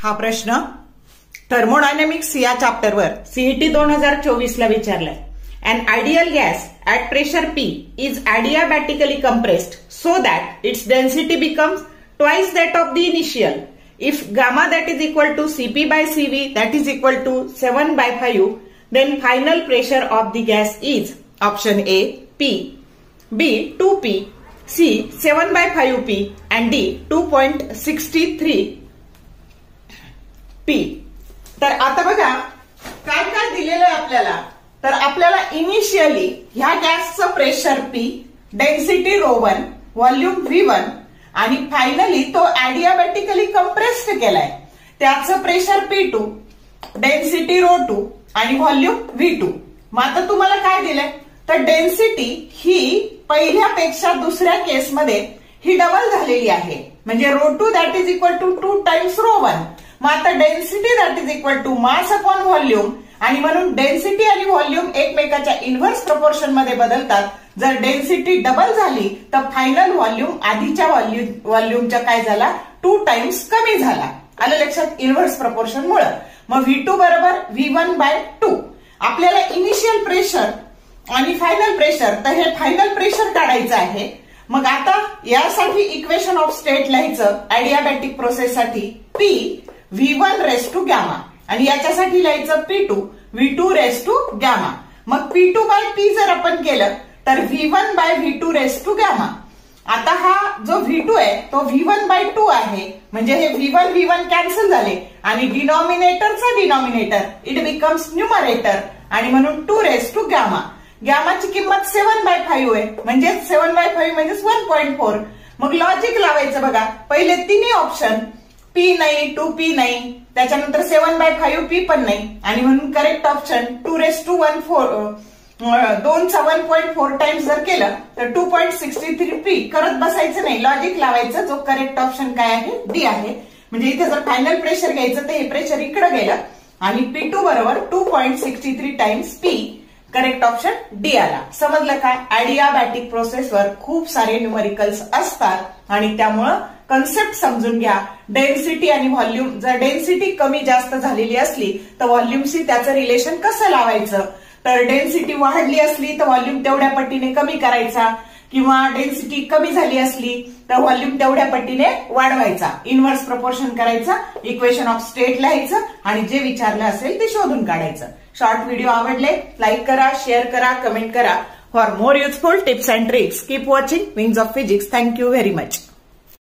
हा प्रश्न थर्मोडायनेमिक्स या चॅप्टरवर सीईटी 2024 ला विचारलाय. An ideal gas at pressure P is adiabatically compressed so that its density becomes twice that of the initial. If gamma that is equal to Cp by Cv that is equal to 7 by 5, then final pressure of the gas is option A P, B 2P, C 7 by 5P and D 2.63 P. तर आता बघा काय काय दिलेलं आहे आपल्याला. तर आपल्याला इनिशियली ह्या गॅसचं pressure P, density ρ1, volume V1 आणि फायनली तो ऍडियाबॅटिकली कंप्रेस्ड केलाय. त्याचं प्रेशर P2, डेन्सिटी ρ2 आणि व्हॉल्यूम V2. मग आता तुम्हाला काय दिलंय तर डेन्सिटी ही पहिल्यापेक्षा दुसऱ्या केसमध्ये ही डबल झालेली आहे. म्हणजे ρ2 that is equal to 2 times ρ1. मग आता density that is equal to mass upon volume आणि म्हणून डेन्सिटी आणि व्हॉल्यूम एकमेकाच्या इन्व्हर्स प्रपोर्शन मध्ये बदलतात. जर डेन्सिटी डबल झाली तर फायनल व्हॉल्यूम आधीच्या व्हॉल्यूमच्या काय झाला 2 टाइम्स कमी झाला. आलं लक्षात, इन्व्हर्स प्रपोर्शन मुळे. मग V2 बरोबर V1/2. आपल्याला इनिशियल प्रेशर आणि फायनल प्रेशर, तर हे फायनल प्रेशर काढायचं आहे. मग आता यासाठी इक्वेशन ऑफ स्टेट लिहायचं ऍडियाबॅटिक प्रोसेससाठी P V1 raise to gamma आणि याच्यासाठी लिहायचं P2 V2 race to gamma. मग P2/P जर आपण केलं तर V1/V2 रेस टू गॅमा. आता हा जो V2 आहे तो V1/2 आहे. म्हणजे हे V1 कॅन्सल झाले आणि डिनॉमिनेटरचा डिनॉमिनेटर इट बिकम्स न्यूमरेटर आणि म्हणून 2 रेस टू गॅमा. गॅमाची किंमत 7/5 आहे. म्हणजे 7/5 म्हणजे 1.4. मग लॉजिक लावायचं बघा. पहिले तिन्ही ऑप्शन P नाही, 2P नाही, त्याच्यानंतर 7/5P पण नाही आणि म्हणून करेक्ट ऑप्शन 2चा 1.4 टाइम्स जर केलं तर 2.63P. करत बसायचं नाही, लॉजिक लावायचं. जो करेक्ट ऑप्शन काय आहे D आहे. म्हणजे इथे जर फायनल प्रेशर घ्यायचं तर हे प्रेशर इकडे गेलं आणि P2 बरोबर 2.63 times P. Correct option D आला. समजलं का? ऍडियाबॅटिक प्रोसेसवर खूप सारे न्यूमरिकल्स असतात आणि त्यामुळं कन्सेप्ट समजून घ्या. डेन्सिटी आणि व्हॉल्यूम, जर डेन्सिटी कमी जास्त झालेली असली तर व्हॉल्यूमशी त्याचं रिलेशन कसं लावायचं. तर डेन्सिटी वाढली असली तर व्हॉल्यूम तेवढ्या पटीने कमी करायचा किंवा डेन्सिटी कमी झाली असली तर व्हॉल्यूम तेवढ्या पटीने वाढवायचा. इन्व्हर्स प्रपोर्शन करायचा, इक्वेशन ऑफ स्टेट लिहायचं आणि जे विचारलं असेल ते शोधून काढायचं. शॉर्ट व्हिडिओ आवडले लाईक करा, शेअर करा, कमेंट करा. For more useful tips and tricks keep watching wings of physics. Thank you very much.